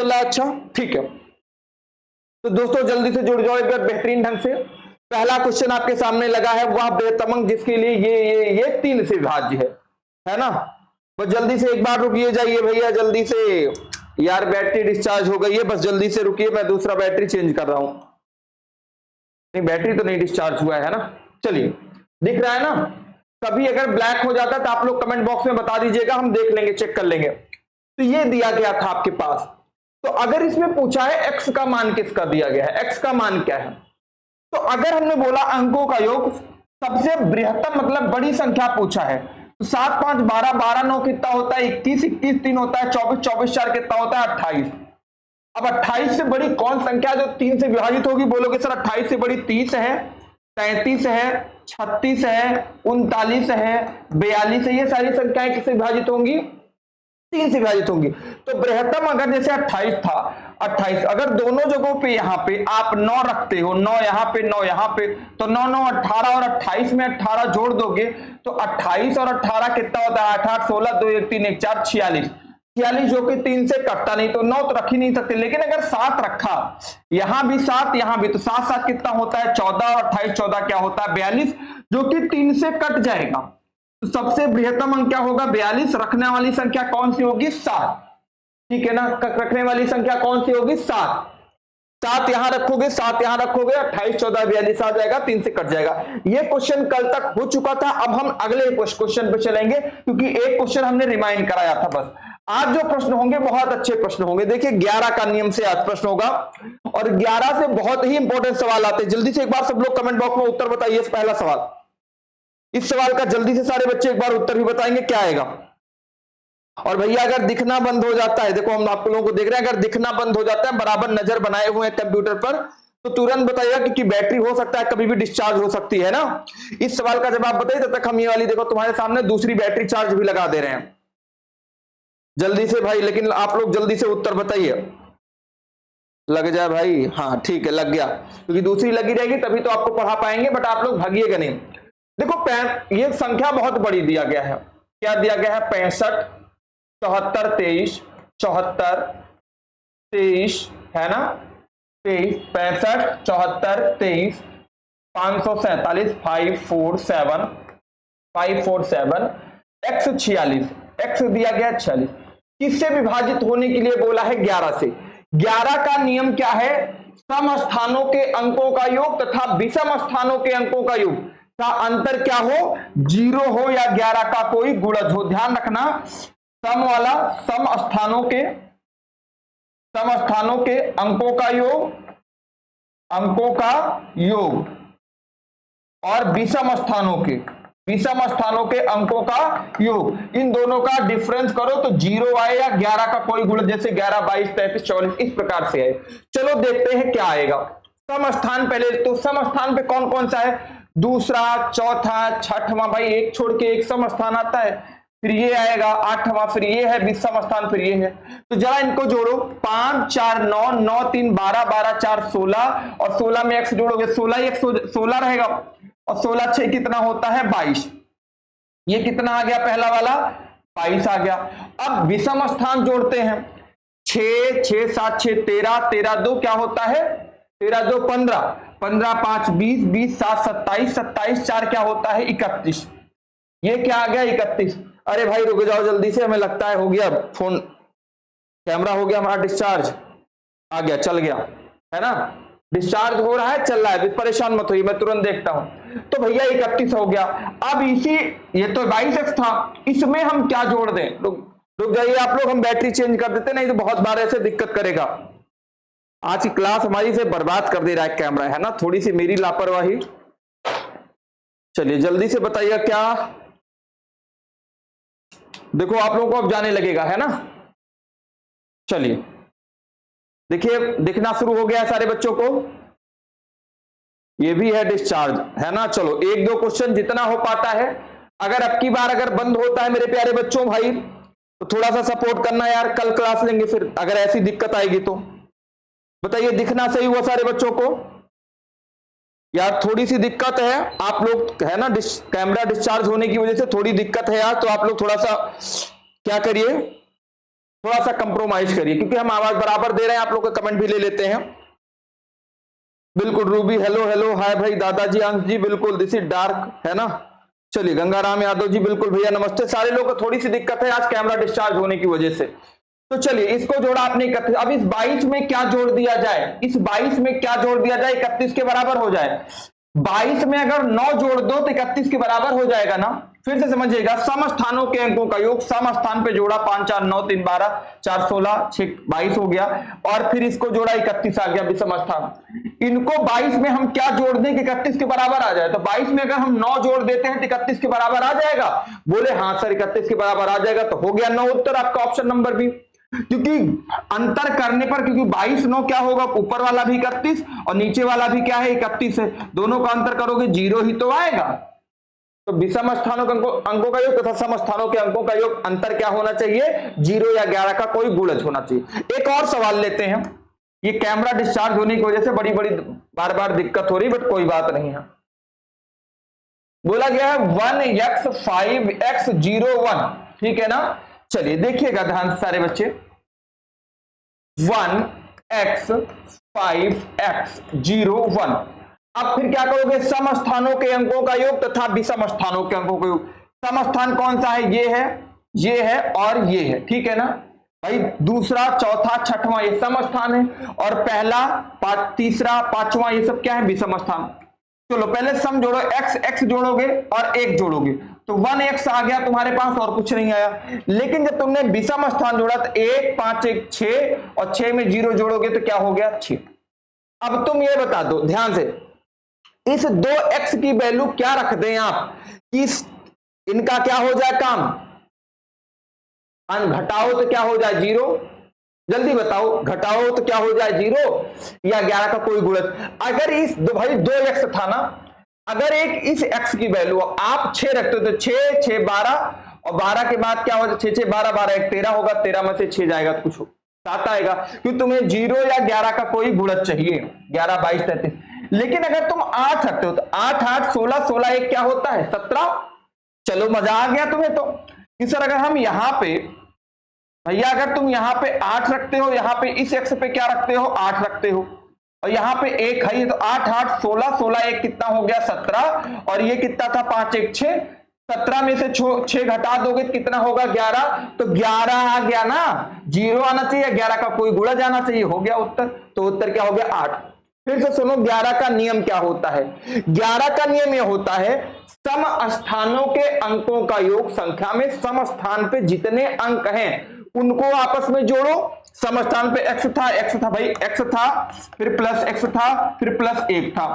चल रहा है? अच्छा ठीक है, तो दोस्तों जल्दी से जुड़ जाओ एक बार बेहतरीन ढंग से। पहला क्वेश्चन आपके सामने लगा है, वह बेतमंग जिसके लिए ये 3 से विभाज्य है ना। बस जल्दी से एक बार रुकिए जाइए भैया, जल्दी से यार बैटरी डिस्चार्ज हो गई है, बस जल्दी से रुकिए, मैं दूसरा बैटरी चेंज कर रहा हूं। नहीं बैटरी तो नहीं डिस्चार्ज हुआ है ना, चलिए दिख रहा है ना। कभी अगर ब्लैक हो जाता तो आप लोग कमेंट बॉक्स में बता दीजिएगा, हम देख लेंगे, चेक कर लेंगे। तो ये दिया गया था आपके पास, तो अगर इसमें पूछा है x का मान किसका दिया गया है, x का मान क्या है, तो अगर हमने बोला अंकों का योग, सबसे बृहत्तम मतलब बड़ी संख्या पूछा है, तो 7 5 12 12 9 कितना होता है 21 21 3 होता है 24 24 4 कितना होता है 28। अब 28 से बड़ी कौन संख्या जो 3 से विभाजित होगी, बोलोगे सर 28 से बड़ी 30 है, 33 है, 36 है, 39 है, 42 है, ये सारी संख्याएं किससे विभाजित होंगी, 3 से विभाजित होंगी। तो बृहत्तम अगर जैसे 28 था, 28 अगर दोनों जगहों पे यहाँ पे आप 9 रखते हो, 9 यहाँ पे 9 यहाँ पे, तो 9 9 18 और 28 में 18 जोड़ दोगे तो 28 और 18 कितना होता है 8 8 16 2 1 3 1 4 46, 46 जो कि 3 से कटता नहीं, तो 9 तो रख ही नहीं सकते। लेकिन अगर 7 रखा, यहां भी 7 यहां भी, तो 7 7 कितना होता है 14 और 28 14 क्या होता है 42, जो कि 3 से कट जाएगा। तो सबसे बृहत्तम अंक क्या होगा 42, रखने वाली संख्या कौन सी होगी 7, ठीक है ना, रखने वाली संख्या कौन सी होगी 7, 7 यहां रखोगे 7 यहां रखोगे 28 14 42 आ जाएगा, 3 से कट जाएगा। ये क्वेश्चन कल तक हो चुका था, अब हम अगले क्वेश्चन पे चलेंगे, क्योंकि एक क्वेश्चन हमने रिमाइंड कराया था। बस आज जो प्रश्न होंगे बहुत अच्छे प्रश्न होंगे। देखिए 11 का नियम से आज प्रश्न होगा, और 11 से बहुत ही इंपॉर्टेंट सवाल आते हैं। जल्दी से एक बार सब लोग कमेंट बॉक्स में उत्तर बताइए। पहला सवाल, इस सवाल का जल्दी से सारे बच्चे एक बार उत्तर भी बताएंगे क्या आएगा। और भैया अगर दिखना बंद हो जाता है, देखो हम आप लोगों को देख रहे हैं, अगर दिखना बंद हो जाता है, बराबर नजर बनाए हुए हैं कंप्यूटर पर, तो तुरंत बताइएगा, क्योंकि बैटरी हो सकता है कभी भी डिस्चार्ज हो सकती है ना। इस सवाल का जवाब बताइए, तब तक हम ये वाली देखो तुम्हारे सामने दूसरी बैटरी चार्ज भी लगा दे रहे हैं। जल्दी से भाई, लेकिन आप लोग जल्दी से उत्तर बताइए। लग जाए भाई, हाँ ठीक है लग गया, क्योंकि दूसरी लगी रहेगी तभी तो आपको पढ़ा पाएंगे, बट आप लोग भागिएगा नहीं। देखो ये संख्या बहुत बड़ी दिया गया है, क्या दिया गया है 65 74 23 74 23 है ना, 23 65 74 23 547 547 547 x 46, x दिया गया 46, किससे विभाजित होने के लिए बोला है 11 से। 11 का नियम क्या है, सम स्थानों के अंकों का योग तथा विषम स्थानों के अंकों का योग का अंतर क्या हो, 0 हो या 11 का कोई गुणज हो। ध्यान रखना, सम वाला सम स्थानों के अंकों का योग और विषम स्थानों के अंकों का योग, इन दोनों का डिफरेंस करो तो 0 आए या 11 का कोई गुणज, जैसे 11 22 33 44 इस प्रकार से है। चलो देखते हैं क्या आएगा। सम स्थान पहले, तो सम स्थान पे कौन कौन सा है, दूसरा चौथा छठवां, भाई एक छोड़ के एक सम स्थान आता है, फिर ये आएगा 8वां, फिर ये है विषम स्थान, फिर ये है। तो जरा इनको जोड़ो, 5 4 9 9 3 12 12 4 16, और 16 में x जोड़ोगे 16 1 16 रहेगा, और 16 6 कितना होता है 22, ये कितना आ गया पहला वाला 22 आ गया। अब विषम स्थान जोड़ते हैं, 6 6 7 6 13 13 2 क्या होता है 13 2 15 15 5 20 20 7 27 27 4 क्या होता है 31, ये क्या आ गया 31। अरे भाई रुक जाओ जल्दी से, हमें लगता है हो गया फोन कैमरा हो गया हमारा डिस्चार्ज, आ गया चल गया है ना, डिस्चार्ज हो रहा है चल रहा है, परेशान मत होइए मैं तुरंत देखता हूं। तो भैया 31 हो गया। अब इसी, ये तो 22x था, इसमें हम क्या जोड़ दें, रुक जाइए आप लोग, हम बैटरी चेंज कर देते, नहीं तो बहुत बार ऐसे दिक्कत करेगा। आज की क्लास हमारी से बर्बाद कर दे रहा है कैमरा, है ना, थोड़ी सी मेरी लापरवाही। चलिए जल्दी से बताइए क्या, देखो आप लोगों को अब जाने लगेगा है ना। चलिए देखिए दिखना शुरू हो गया सारे बच्चों को, ये भी है डिस्चार्ज है ना। चलो एक दो क्वेश्चन जितना हो पाता है, अगर अब की बार अगर बंद होता है मेरे प्यारे बच्चों भाई, तो थोड़ा सा सपोर्ट करना यार, कल क्लास लेंगे फिर अगर ऐसी दिक्कत आएगी तो। बताइए दिखना सही हुआ सारे बच्चों को, यार थोड़ी सी दिक्कत है आप लोग है ना, कैमरा डिस्चार्ज होने की वजह से थोड़ी दिक्कत है यार, तो आप लोग थोड़ा सा क्या करिए, थोड़ा सा कंप्रोमाइज करिए, क्योंकि हम आवाज बराबर दे रहे हैं, आप लोग का कमेंट भी ले लेते हैं। बिल्कुल रूबी हेलो हेलो, हाय भाई दादाजी, अंश जी बिल्कुल, दिस इज डार्क है ना। चलिए गंगाराम यादव जी बिल्कुल भैया नमस्ते। सारे लोग को थोड़ी सी दिक्कत है आज कैमरा डिस्चार्ज होने की वजह से। तो चलिए इसको जोड़ा आपने 31। अब इस 22 में क्या जोड़ दिया जाए, इस 22 में क्या जोड़ दिया जाए 31 के बराबर हो जाए। 22 में अगर 9 जोड़ दो तो 31 के बराबर हो जाएगा ना। फिर से समझिएगा, सम स्थानों के अंकों का योग, सम स्थान पे जोड़ा 5 4 9 3 12 4 16 6 22 हो गया, और फिर इसको जोड़ा 31 आ गया विषम स्थान। इनको 22 में हम क्या जोड़ दें कि 31 के बराबर आ जाए। तो 22 में अगर हम 9 जोड़ देते हैं तो 31 के बराबर आ जाएगा। बोले हाँ सर 31 के बराबर आ जाएगा, तो हो गया 9 उत्तर आपका ऑप्शन नंबर बी। क्योंकि अंतर करने पर, क्योंकि 22 9 क्या होगा, ऊपर वाला भी 31 और नीचे वाला भी क्या है 31 है, दोनों का अंतर करोगे 0 ही तो आएगा। तो विषम स्थानों के अंकों का योग तथा सम स्थानों के अंकों का योग अंतर क्या होना चाहिए, 0 या 11 का कोई गुणज होना चाहिए। एक और सवाल लेते हैं, ये कैमरा डिस्चार्ज होने की वजह से बड़ी बड़ी बार बार दिक्कत हो रही, बट कोई बात नहीं है। बोला गया है 1x 5x 0 1, ठीक है ना। चलिए देखिएगा ध्यान से सारे बच्चे, 1x 5x 0 1। अब फिर क्या करोगे, सम स्थानों के अंकों का योग तथा विषम स्थानों के अंकों का योग। सम स्थान कौन सा है, ये है और ये है, ठीक है ना भाई। दूसरा चौथा छठवां ये सम स्थान है, और पहला तीसरा पांचवा ये सब क्या है, विषम स्थान। चलो पहले सम जोड़ो, x x जोड़ोगे और 1 जोड़ोगे तो 1x आ गया तुम्हारे पास, और कुछ नहीं आया। लेकिन जब तुमने विषम स्थान जोड़ा तो 1 5 1 6 और 6 में 0 जोड़ोगे तो क्या हो गया 6। अब तुम ये बता दो ध्यान से, इस 2x की वैल्यू क्या रख दें आप, इस इनका क्या हो जाए काम, घटाओ तो क्या हो जाए 0। जल्दी बताओ, घटाओ तो क्या हो जाए 0 या 11 का कोई गुणज। अगर इस भाई 2x था ना, अगर एक इस x की वैल्यू आप 6 रखते हो तो 6 6 12 और 12 के बाद क्या हो जाए 6 6 12 12 1 13 होगा, 13 में से 6 जाएगा तो कुछ 7 आएगा, क्योंकि तुम्हें 0 या 11 का कोई गुणज चाहिए, 11 22 33। लेकिन अगर तुम 8 रखते हो तो 8 8 16 16 1 क्या होता है 17। चलो मजा आ गया तुम्हें। तो कि सर अगर हम यहां पे भैया, अगर तुम यहां पे 8 रखते हो, यहां पे इस x पे क्या रखते हो 8 रखते हो, और यहां पे 1 है, तो 8 8 16 16 1 कितना हो गया 17, और ये कितना था 5 1 6, 17 में से 6 घटा दोगे तो कितना होगा 11, तो 11 आ गया ना। 0 आना चाहिए, 11 का कोई गुणज आना चाहिए, हो गया उत्तर। तो उत्तर क्या हो गया 8। फिर से सुनो, 11 का नियम क्या होता है। 11 का नियम यह होता है, सम स्थानों के अंकों का योग संख्या में सम स्थान पे जितने अंक हैं उनको आपस में जोड़ो। सम स्थान पे x था भाई, x था, फिर प्लस x था, फिर प्लस 1 था,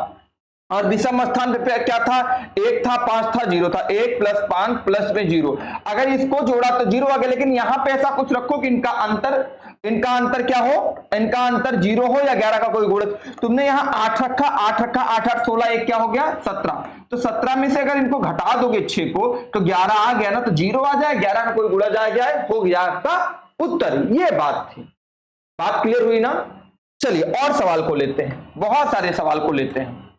और विषम स्थान पे क्या था 1 था 5 था 0 था, 1 प्लस 5 प्लस में 0। अगर इसको जोड़ा तो 0 आ गया। लेकिन यहां पे ऐसा कुछ रखो कि इनका अंतर क्या हो, इनका अंतर 0 हो या 11 का कोई गुणज। तुमने यहां 8 रखा 8 रखा 8 8 16 1 क्या हो गया 17, तो 17 में से अगर इनको घटा दोगे 6 को तो 11 आ गया ना, तो 0 आ जाए, 11 का कोई गुणज आ गया, हो गया आपका उत्तर। ये बात थी, बात क्लियर हुई ना। चलिए और सवाल को लेते हैं, बहुत सारे सवाल को लेते हैं।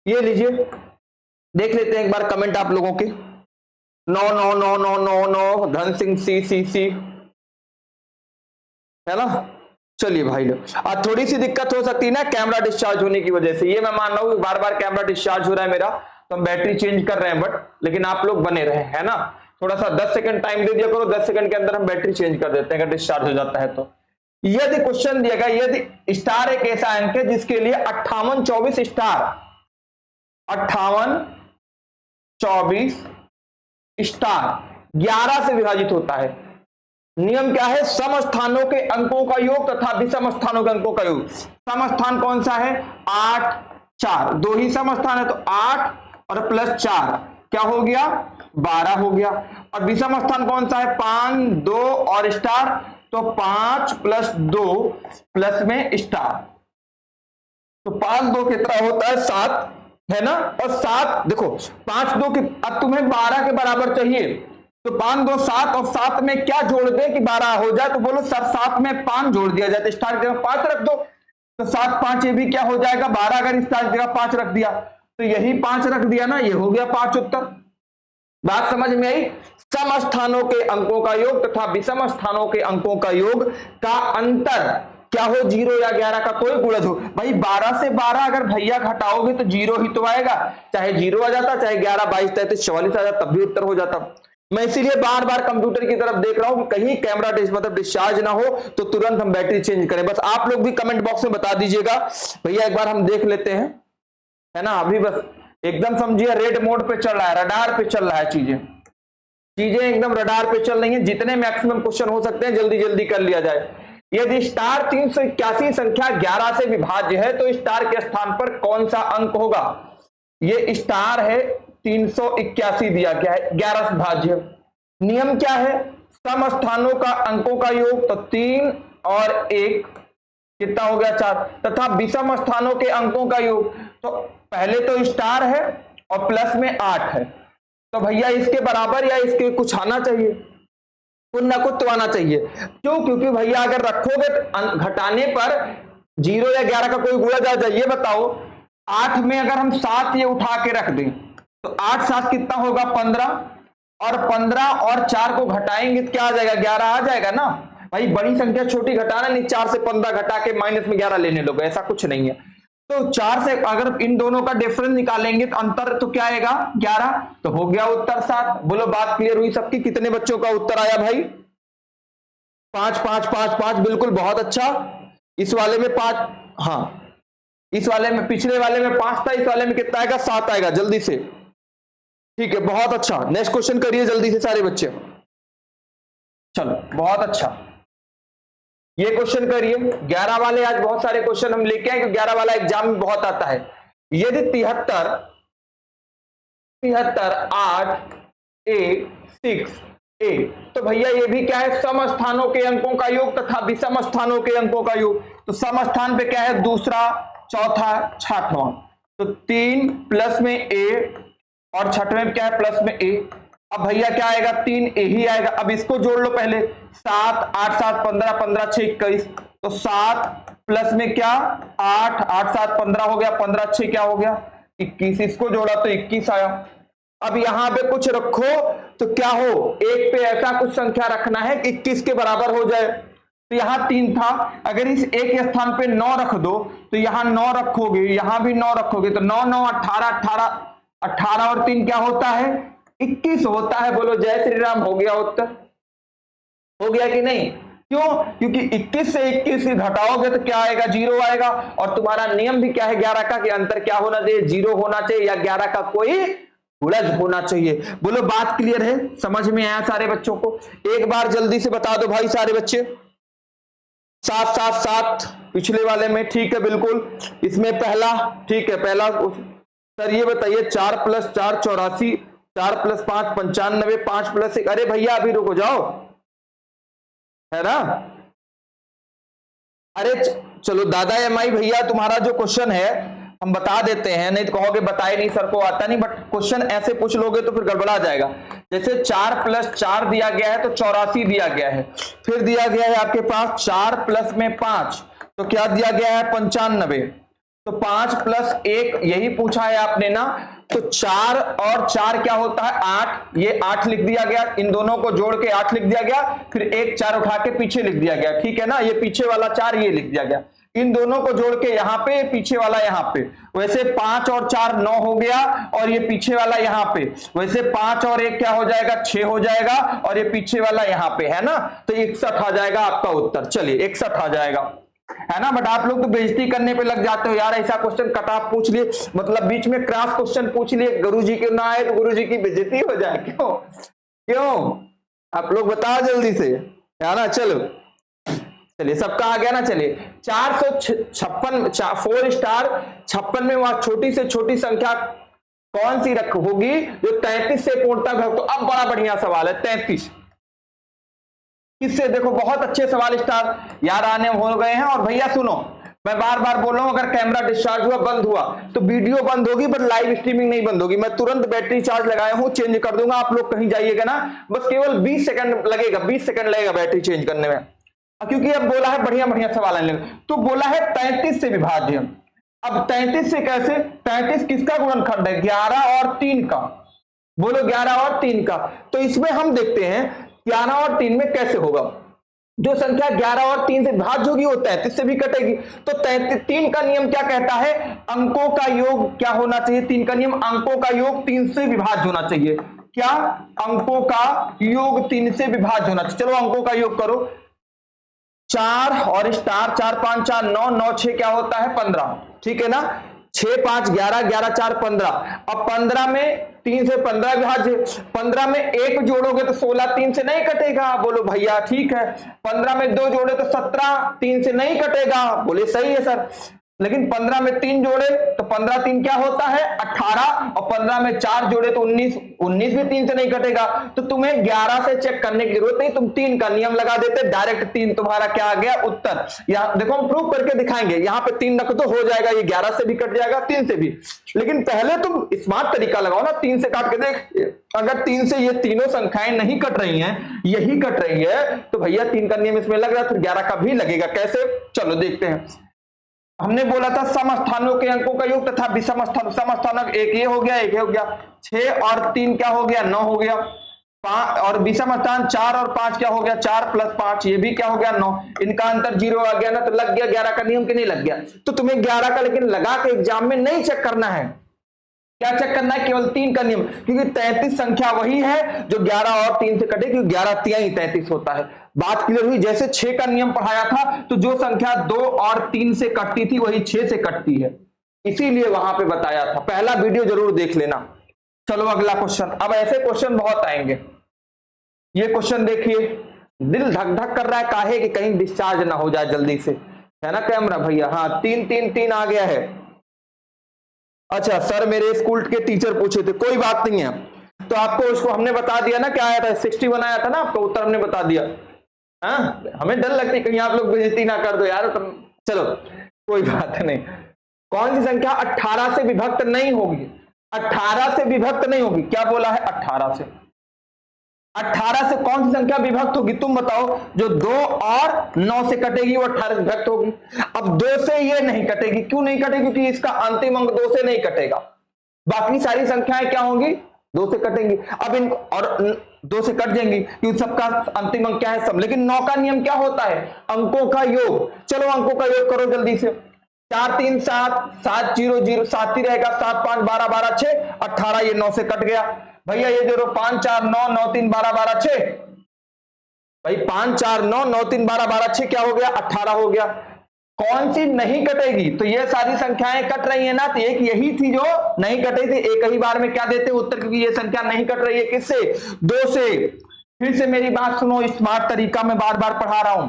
ये लीजिए, देख लेते हैं एक बार कमेंट आप लोगों के। 9 9 9 9 9 9 धन सिंह सी है ना। चलिए भाई लोग, आज थोड़ी सी दिक्कत हो सकती है ना कैमरा डिस्चार्ज होने की वजह से, ये मैं मान रहा हूं बार बार कैमरा डिस्चार्ज हो रहा है मेरा, तो हम बैटरी चेंज कर रहे हैं, बट लेकिन आप लोग बने रहे है ना। थोड़ा सा 10 सेकंड टाइम दे दिया करो, 10 सेकंड के अंदर हम बैटरी चेंज कर देते हैं अगर डिस्चार्ज हो जाता है तो। यदि क्वेश्चन दिया गया, यदि स्टार एक ऐसा अंक है जिसके लिए 58 24 स्टार 58 24 स्टार 11 से विभाजित होता है। नियम क्या है, सम स्थानों के अंकों का योग तथा विषम स्थानों के अंकों का योग। सम स्थान कौन सा है 8 4, 2 ही सम स्थान है, तो 8 और प्लस 4 क्या हो गया 12 हो गया। और विषम स्थान कौन सा है 5 2 और स्टार, तो 5 प्लस 2 प्लस में स्टार, तो 5 2 कितना होता है 7 है ना। और 7 देखो 5 2 की, अब तुम्हें 12 के बराबर चाहिए, तो 5 2 7 और 7 में क्या जोड़ दे कि 12 हो जाए, तो बोलो सर 7 में 5 जोड़ दिया जाए, तो स्टार की जगह 5 रख दो, तो 7 5 ये भी क्या हो जाएगा 12। अगर स्टार की जगह 5 रख दिया तो यही 5 रख दिया ना, ये हो गया 5 उत्तर। बात समझ में आई? सम स्थानों के अंकों का योग तथा विषम स्थानों के अंकों का योग का अंतर क्या हो, 0 या 11 का कोई गुणज हो। भाई 12 से 12 अगर भैया घटाओगे तो 0 ही तो आएगा, चाहे 0 आ जाता, चाहे 11, 22, 33, 44 आ जाता, तब भी उत्तर हो जाता। मैं इसीलिए बार बार कंप्यूटर की तरफ देख रहा हूं कि कहीं कैमरा मतलब डिस्चार्ज ना हो तो तुरंत हम बैटरी चेंज करें। बस आप लोग भी कमेंट बॉक्स में बता दीजिएगा भैया, एक बार हम देख लेते हैं, है ना। अभी बस एकदम समझिए रेड मोड पे चल रहा है, रडार पे चल रहा है, चीजें एकदम रडार पे चल रही हैं। जितने मैक्सिमम क्वेश्चन हो सकते हैं जल्दी जल्दी कर लिया जाए। यदि स्टार 381 संख्या 11 से विभाज्य है तो स्टार के स्थान पर कौन सा अंक होगा। ये स्टार है, 381 दिया गया है, 11 से विभाज्य। नियम क्या है, सम स्थानों का अंकों का योग, तो 3 और 1 कितना हो गया, 4, तथा विषम स्थानों के अंकों का योग, तो पहले तो स्टार है और प्लस में 8 है, तो भैया इसके बराबर या इसके कुछ आना चाहिए, कुछ ना कुछ तो आना चाहिए। क्यों? क्योंकि भैया अगर रखोगे तो घटाने पर 0 या 11 का कोई गुणज आ जाए। ये बताओ 8 में अगर हम 7 ये उठा के रख दें तो 8 7 कितना होगा, 15, और 15 और 4 को घटाएंगे तो क्या आ जाएगा, 11 आ जाएगा ना। भाई बड़ी संख्या छोटी घटाना नहीं, 4 से 15 घटा के माइनस में 11 लेने लोगे, ऐसा कुछ नहीं है। तो 4 से अगर इन दोनों का डिफरेंस निकालेंगे तो अंतर तो क्या आएगा, 11, तो हो गया उत्तर 7। बोलो बात क्लियर हुई सबकी? कितने बच्चों का उत्तर आया भाई? 5 5 5 5, बिल्कुल, बहुत अच्छा। इस वाले में 5, हाँ इस वाले में, पिछले वाले में 5 था, इस वाले में कितना आएगा, 7 आएगा, जल्दी से। ठीक है, बहुत अच्छा। नेक्स्ट क्वेश्चन करिए जल्दी से सारे बच्चे। चलो बहुत अच्छा, ये क्वेश्चन करिए। 11 वाले आज बहुत सारे क्वेश्चन हम लेके आए क्योंकि 11 वाला एग्जाम में बहुत आता है। यदि 73 8 8 6 8, तो भैया ये भी क्या है, सम स्थानों के अंकों का योग तथा विषम स्थानों के अंकों का योग। तो सम स्थान पे क्या है, दूसरा, चौथा, छठवां, तो 3 प्लस में a और छठवें में क्या है, प्लस में a। अब भैया क्या आएगा, 3 a ही आएगा। अब इसको जोड़ लो पहले, 7 8 7 15 15 6 21, तो 7 प्लस में क्या, 8 8 7 15 हो गया, 15 6 क्या हो गया, 21। इसको जोड़ा तो 21 आया। अब यहां पे कुछ रखो तो क्या हो, एक पे ऐसा कुछ संख्या रखना है कि 21 के बराबर हो जाए। तो यहां 3 था, अगर इस एक स्थान पे 9 रख दो तो यहां 9 रखोगे, यहां भी 9 रखोगे, तो 9 9 18 18 18 और 3 क्या होता है, 21 होता है। बोलो जय श्री राम, हो गया उत्तर, हो गया कि नहीं? क्यों? क्योंकि 21 से 21 घटाओगे तो क्या आएगा, 0 आएगा। और तुम्हारा नियम भी क्या है 11 का, कि अंतर क्या होना चाहिए, 0 होना चाहिए या 11 का कोई गुणज होना चाहिए। बोलो बात क्लियर है, समझ में आया सारे बच्चों को? एक बार जल्दी से बता दो भाई सारे बच्चे। 7 7 7 पिछले वाले में, ठीक है बिल्कुल। इसमें पहला, ठीक है पहला सर ये बताइए, 4 प्लस 4 84, 4 प्लस 5 95, 5 प्लस 1, अरे भैया अभी रुको जाओ, है ना। अरे चलो दादा एमआई भैया, तुम्हारा जो क्वेश्चन है हम बता देते हैं, नहीं तो कहोगे बताए नहीं सर को आता नहीं, बट क्वेश्चन ऐसे पूछ लोगे तो फिर गड़बड़ा जाएगा। जैसे 4 प्लस 4 दिया गया है तो 84 दिया गया है, फिर दिया गया है आपके पास 4 प्लस में 5, तो क्या दिया गया है, 95, तो 5 प्लस 1 यही पूछा है आपने ना, तो 4 और 4 क्या होता है, 8, ये 8 लिख दिया गया, इन दोनों को जोड़ के 8 लिख दिया गया, फिर एक 4 उठा के पीछे लिख दिया गया, ठीक है ना। ये पीछे वाला 4 ये लिख दिया गया, इन दोनों को जोड़ के यहां पे, पीछे वाला यहां पे, वैसे 5 और 4 9 हो गया, और ये पीछे वाला यहां पे, वैसे 5 और 1 क्या हो जाएगा, 6 हो जाएगा, और ये पीछे वाला यहां पे, है ना, तो 61 आ जाएगा आपका उत्तर। चलिए 61 आ जाएगा, है ना। बट आप लोग तो बेइज्जती करने पे लग जाते हो यार, ऐसा क्वेश्चन कट ऑफ पूछ लिए, मतलब बीच में क्रॉस क्वेश्चन पूछ लिए, गुरुजी के ना आए तो गुरुजी की बेइज्जती हो जाए। क्यों क्यों आप लोग बताओ जल्दी से, है ना। चलो चलिए सबका आ गया ना। चलिए 456, 4 स्टार 56 में वह छोटी से छोटी संख्या कौन सी रख होगी जो 33 से पूर्णतः घट। तो अब बड़ा बढ़िया सवाल है, 33 किससे, देखो बहुत अच्छे सवाल स्टार यार आने हो गए हैं। और भैया सुनो, मैं बार बार बोल रहा हूं, अगर कैमरा डिस्चार्ज हुआ, बंद हुआ तो वीडियो बंद होगी, पर लाइव स्ट्रीमिंग नहीं बंद होगी। मैं तुरंत बैटरी चार्ज लगाया हूं, चेंज कर दूंगा। आप लोग कहीं जाइएगा ना, बस केवल 20 सेकंड लगेगा, 20 सेकंड लगेगा बैटरी चेंज करने में, क्योंकि अब बोला है बढ़िया बढ़िया सवाल आने लगे। तो बोला है 33 से विभाज्य। अब 33 से कैसे, 33 किसका गुणनखंड है, 11 और 3 का। बोलो 11 और 3 का। तो इसमें हम देखते हैं 11 और 3 में कैसे होगा। जो संख्या 11 और 3 से भाज्य होगी वो 33 से भी कटेगी। तो 3 का नियम क्या कहता है, अंकों का योग क्या होना चाहिए, 3 का नियम अंकों का योग 3 से विभाज्य होना चाहिए। क्या, अंकों का योग 3 से विभाज्य होना चाहिए। चलो अंकों का योग करो, 4 और स्टार, 4 5 4 9, 9 6 क्या होता है 15, ठीक है ना। 6 5 11, 11 4 15। अब 15 में 3 से 15 विभाज्य, 15 में 1 जोड़ोगे तो 16 3 से नहीं कटेगा। बोलो भैया ठीक है। 15 में 2 जोड़े तो 17 3 से नहीं कटेगा। बोले सही है सर। लेकिन 15 में 3 जोड़े तो 15 3 क्या होता है 18, और 15 में 4 जोड़े तो 19, 19 भी 3 से नहीं कटेगा। तो तुम्हें 11 से चेक करने की जरूरत नहीं, तुम 3 का नियम लगा देते, डायरेक्ट 3 तुम्हारा क्या आ गया उत्तर। यहाँ देखो हम प्रूव करके दिखाएंगे, यहाँ पे 3 रख दो हो जाएगा, ये 11 से भी कट जाएगा 3 से भी। लेकिन पहले तुम स्मार्ट तरीका लगाओ ना, 3 से काट के देख, अगर 3 से ये तीनों संख्याएं नहीं कट रही हैं, यही कट रही है, तो भैया 3 का नियम इसमें लग रहा है, फिर 11 का भी लगेगा। कैसे, चलो देखते हैं। हमने बोला था समस्थानों के अंकों का योग तथा विषम स्थानों, समस्थानों एक ये हो गया, एक ये हो गया, 6 और 3 क्या हो गया 9 हो गया, 5 और विषम स्थान 4 और 5 क्या हो गया 4 + 5, ये भी क्या हो गया 9, इनका अंतर 0 आ गया ना, तो लग गया 11 का नियम कि नहीं लग गया। तो तुम्हें 11 का लेकिन लगा के एग्जाम में नहीं चेक करना है, क्या चेक करना है, केवल 3 का नियम, क्योंकि 33 संख्या वही है जो 11 और 3 से कटे, क्योंकि 11 3 33 होता है। बात क्लियर हुई। जैसे 6 का नियम पढ़ाया था, तो जो संख्या 2 और 3 से कटती थी वही 6 से कटती है, इसीलिए वहां पे बताया था। पहला वीडियो जरूर देख लेना। चलो अगला क्वेश्चन। अब ऐसे क्वेश्चन बहुत आएंगे। ये क्वेश्चन देखिए, दिल धक धक कर रहा है काहे कि कहीं डिस्चार्ज ना हो जाए जल्दी से, है ना कैमरा भैया। हाँ 3 3 3 आ गया है। अच्छा सर मेरे स्कूल के टीचर पूछे थे, कोई बात नहीं है, तो आपको उसको हमने बता दिया ना, क्या आया था 61 आया था ना, आपका उत्तर हमने बता दिया। हाँ हमें डर लगती कहीं आप लोग बेइज्जती ना कर दो यार, तुम चलो कोई बात नहीं। कौन सी संख्या 18 से विभक्त नहीं होगी, 18 से विभक्त नहीं होगी, क्या बोला है 18 से, 18 से कौन सी संख्या विभक्त होगी तुम बताओ। जो 2 और 9 से कटेगी वो 18 से विभक्त होगी। अब 2 से ये नहीं कटेगी, क्यों नहीं कटेगी, क्योंकि इसका अंतिम अंक 2 से नहीं कटेगा, बाकी सारी संख्याएं क्या होंगी 2 से कटेंगी। अब इन और 2 से कट जाएंगी क्योंकि सबका अंतिम अंक क्या है सब। लेकिन 9 का नियम क्या होता है, अंकों का योग। चलो अंकों का योग करो जल्दी से, 4 3 7, 7 0 0, 7 ही रहेगा, 7 5 12 12 6 18, ये 9 से कट गया भैया। ये जो 5 4 9 9 3 12 12 6, भाई 5 4 9 9 3 12 12 6 क्या हो गया 18 हो गया। कौन सी नहीं कटेगी, तो ये सारी संख्याएं कट रही है ना, तो एक यही थी जो नहीं कटी थी। एक ही बार में क्या देते उत्तर, क्योंकि ये संख्या नहीं कट रही है किससे 2 से। फिर से मेरी बात सुनो, स्मार्ट तरीका में बार बार पढ़ा रहा हूं।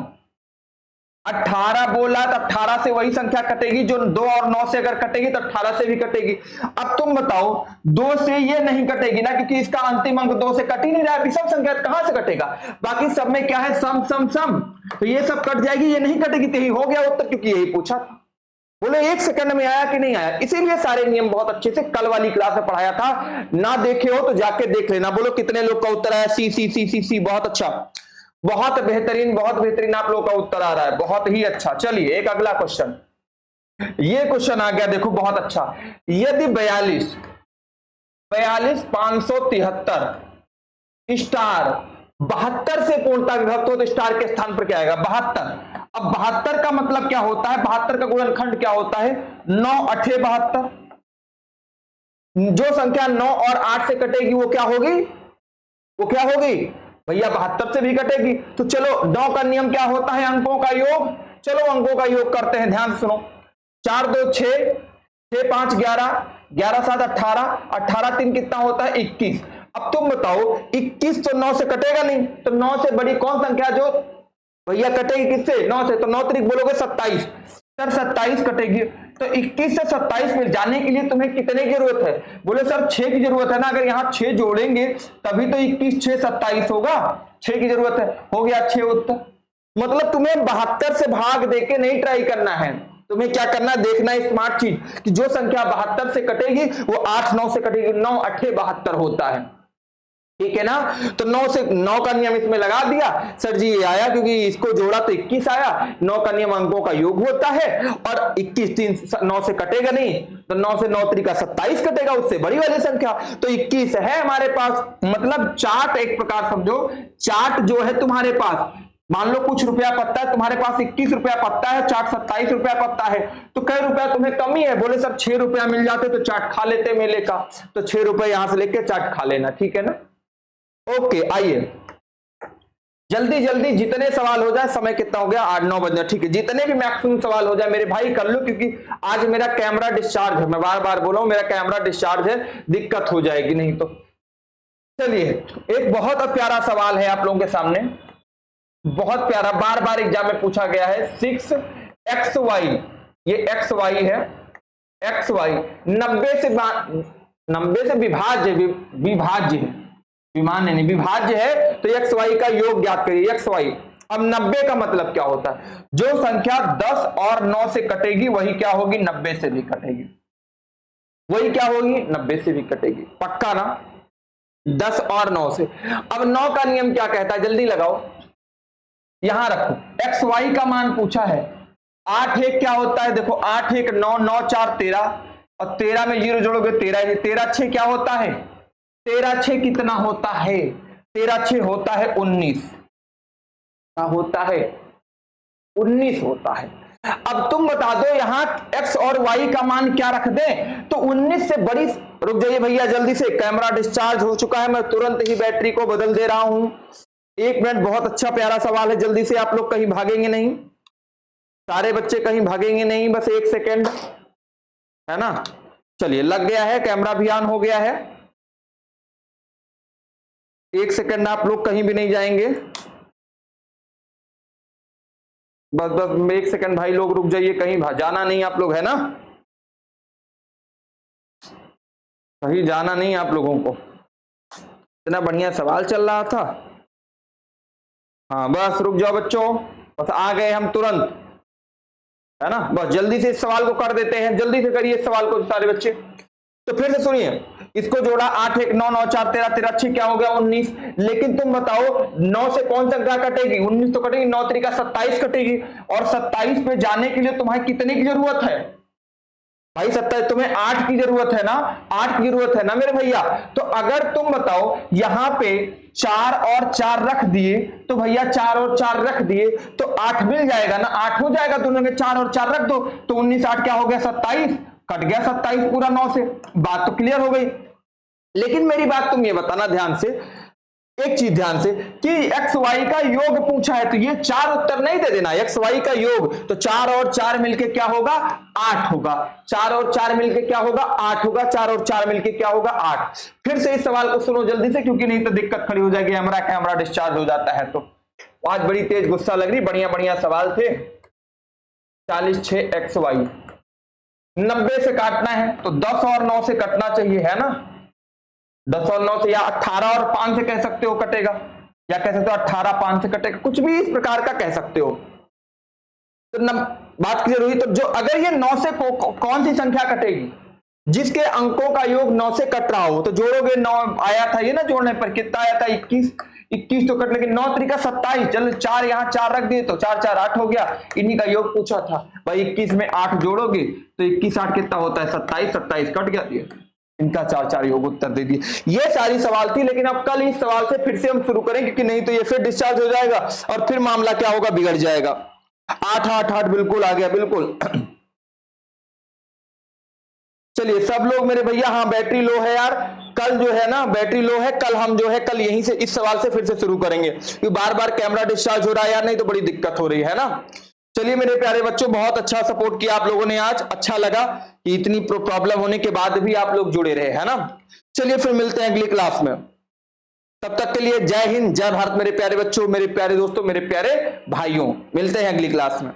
18 बोला तो 18 से वही संख्या कटेगी जो 2 और 9 से अगर कटेगी तो 18 से भी कटेगी। अब तुम बताओ 2 से ये नहीं कटेगी ना, क्योंकि इसका अंतिम अंक 2 से कट ही नहीं रहा है, विषम संख्या कहां से कटेगा। बाकी सब में क्या है सम सम सम, तो ये सब कट जाएगी, ये नहीं कटेगी, तो यही हो गया उत्तर, क्योंकि यही पूछा था। बोले 1 सेकंड में आया कि नहीं आया। इसीलिए सारे नियम बहुत अच्छे से कल वाली क्लास में पढ़ाया था, ना देखे हो तो जाके देख लेना। बोलो कितने लोग का उत्तर आया, सी सी सी सी सी, बहुत अच्छा, बहुत बेहतरीन, बहुत बेहतरीन आप लोगों का उत्तर आ रहा है, बहुत ही अच्छा। चलिए एक अगला क्वेश्चन, ये क्वेश्चन आ गया देखो बहुत अच्छा। यदि 42 573 स्टार 72 से पूर्णता विभक्त हो तो स्टार के स्थान पर क्या आएगा 72। अब 72 का मतलब क्या होता है, 72 का गुणनखंड क्या होता है 9 8 72। जो संख्या 9 और 8 से कटेगी वो क्या होगी, वो क्या होगी भैया 72 से भी कटेगी। तो चलो 9 का नियम क्या होता है, अंकों का योग। चलो अंकों का योग करते हैं, ध्यान से सुनो। 4 2 6, 6 5 11, 11 7 18, 18 3 कितना होता है 21। अब तुम बताओ 21 तो 9 से कटेगा नहीं, तो 9 से बड़ी कौन संख्या जो भैया कटेगी किससे 9 से, तो 9 तरीक बोलोगे 27, सर 27 कटेगी। तो 21 से 27 में जाने के लिए तुम्हें कितने की जरूरत है, बोले सर 6 की जरूरत है ना, अगर यहाँ 6 जोड़ेंगे तभी तो 21 6 27 होगा, 6 की जरूरत है, हो गया 6 उत्तर। मतलब तुम्हें 72 से भाग देके नहीं ट्राई करना है, तुम्हें क्या करना है देखना है स्मार्ट चीज कि जो संख्या 72 से कटेगी वो 8 9 से कटेगी, 9 8 72 होता है। ठीक है ना। तो 9 से 9 का नियम इसमें लगा दिया सर जी, ये आया क्योंकि इसको जोड़ा तो 21 आया। 9 का नियम अंकों का योग होता है और 21 3 9 से कटेगा नहीं, तो 9 से 9 3 का 27 कटेगा, उससे बड़ी वाली संख्या तो 21 है हमारे पास। मतलब चार्ट एक प्रकार समझो, चार्ट जो है तुम्हारे पास, मान लो कुछ रुपया पत्ता है तुम्हारे पास, 21 रुपया पत्ता है, चार्ट 27 रुपया पत्ता है, तो कई रुपया तुम्हें कमी है। बोले सर 6 रुपया मिल जाते तो चार्ट खा लेते मेले का, तो 6 रुपए यहां से लेके चार्ट खा लेना, ठीक है ना। ओके, आइए जल्दी जल्दी जितने सवाल हो जाए, समय कितना हो गया 8-9 बजे, ठीक है, जितने भी मैक्सिमम सवाल हो जाए मेरे भाई कर लो, क्योंकि आज मेरा कैमरा डिस्चार्ज है, मैं बार बार बोल रहा हूं मेरा कैमरा डिस्चार्ज है, दिक्कत हो जाएगी नहीं तो। चलिए एक बहुत प्यारा सवाल है आप लोगों के सामने, बहुत प्यारा, बार बार एग्जाम में पूछा गया है। 6xy, ये xy है, xy 90 से विभाज्य, विभाज्य है, विमान नहीं विभाज्य है, तो xy का योग ज्ञात करिए। xy अब 90 का मतलब क्या होता है, जो संख्या 10 और 9 से कटेगी वही क्या होगी, 90 से भी कटेगी, वही क्या होगी 90 से भी कटेगी, पक्का ना। 10 और 9 से, अब 9 का नियम क्या कहता है, जल्दी लगाओ, यहां रखो, xy का मान पूछा है। 8 1 क्या होता है, देखो 8 1 9, 9 4 13, और 13 में 0 जोड़ोगे 13, 13 6 क्या होता है, 13 6 कितना होता है, 13 6 होता है 19, क्या होता है 19 होता है। अब तुम बता दो यहां x और y का मान क्या रख दें, तो 19 से बड़ी, रुक जाइए भैया जल्दी से, कैमरा डिस्चार्ज हो चुका है, मैं तुरंत ही बैटरी को बदल दे रहा हूं। 1 मिनट, बहुत अच्छा प्यारा सवाल है, जल्दी से, आप लोग कहीं भागेंगे नहीं, सारे बच्चे कहीं भागेंगे नहीं, बस 1 सेकेंड है ना। चलिए लग गया है, कैमरा भी ऑन हो गया है, 1 सेकेंड, आप लोग कहीं भी नहीं जाएंगे, बस बस 1 सेकेंड भाई लोग रुक जाइए, कहीं जाना नहीं आप लोग, है ना, कहीं जाना नहीं आप लोगों को, इतना बढ़िया सवाल चल रहा था। हाँ बस रुक जाओ बच्चों, बस आ गए हम तुरंत, है ना, बस जल्दी से इस सवाल को कर देते हैं, जल्दी से करिए इस सवाल को सारे बच्चे। तो फिर से सुनिए, इसको जोड़ा 8 1 9 9 4 13, 13 6 क्या हो गया 19, लेकिन तुम बताओ 9 से कौन सा संख्या कटेगी, 19 तो कटेगी, 9 3 का 27 कटेगी, और 27 पे जाने के लिए तुम्हें कितने की जरूरत है भाई, 27, तुम्हें 8 की जरूरत है ना, 8 की जरूरत है ना मेरे भैया। तो अगर तुम बताओ यहां पे 4 और 4 रख दिए, तो भैया 4 और 4 रख दिए तो 8 मिल जाएगा ना, 8 हो जाएगा, दोनों में 4 और 4 रख दो तो 19 8 क्या हो गया 27, कट गया 27 पूरा 9 से, बात तो क्लियर हो गई। लेकिन मेरी बात तुम ये बताना ध्यान से, एक चीज ध्यान से, कि एक्स वाई का योग पूछा है, तो ये 4 उत्तर नहीं दे देना, एक्स वाई का योग, तो 4 और 4 मिलके क्या होगा 8 होगा, 4 और 4 मिलके क्या होगा 8 होगा, 4 और 4 मिलके क्या होगा 8। फिर से इस सवाल को सुनो जल्दी से, क्योंकि नहीं तो दिक्कत खड़ी हो जाएगी, हमारा कैमरा डिस्चार्ज हो जाता है। तो आज बड़ी तेज गुस्सा लग रही, बढ़िया बढ़िया सवाल थे। 46 एक्स वाई 90 से काटना है, तो 10 और 9 से कटना चाहिए, है ना, 10 और 9 से, या 18 और 5 से कह सकते हो कटेगा, या कह सकते हो 18 5 से कटेगा, कुछ भी इस प्रकार का कह सकते हो। तो बात क्लियर हुई। तो जो अगर ये 9 से कौन सी संख्या कटेगी, जिसके अंकों का योग 9 से कट रहा हो, तो जोड़ोगे 9 आया था ये ना, जोड़ने पर कितना आया था 21 तो कटने के 9 3 27, चलो 4 यहाँ 4 रख दिए तो 4 4 8 हो गया, इन्हीं का योग पूछा था भाई। 21 में 8 जोड़ोगे तो 21 8 कितना होता है 27, 27 कट गया, दिए इनका 4 4 योग उत्तर दे दिए। ये सारी सवाल थी, लेकिन अब कल इस सवाल से फिर से हम शुरू करेंगे, क्योंकि नहीं तो ये फिर डिस्चार्ज हो जाएगा और फिर मामला क्या होगा, बिगड़ जाएगा। 8 8 8 बिल्कुल आ गया, बिल्कुल। चलिए सब लोग मेरे भैया, हाँ बैटरी लो है यार, कल जो है ना बैटरी लो है, कल हम जो है कल यहीं से इस सवाल से फिर से शुरू करेंगे, क्योंकि बार बार कैमरा डिस्चार्ज हो रहा है यार, नहीं तो बड़ी दिक्कत हो रही है ना। चलिए मेरे प्यारे बच्चों, बहुत अच्छा सपोर्ट किया आप लोगों ने आज, अच्छा लगा कि इतनी प्रॉब्लम होने के बाद भी आप लोग जुड़े रहे, है ना। चलिए फिर मिलते हैं अगली क्लास में, तब तक के लिए जय हिंद जय भारत मेरे प्यारे बच्चों, मेरे प्यारे दोस्तों, मेरे प्यारे भाइयों, मिलते हैं अगली क्लास में।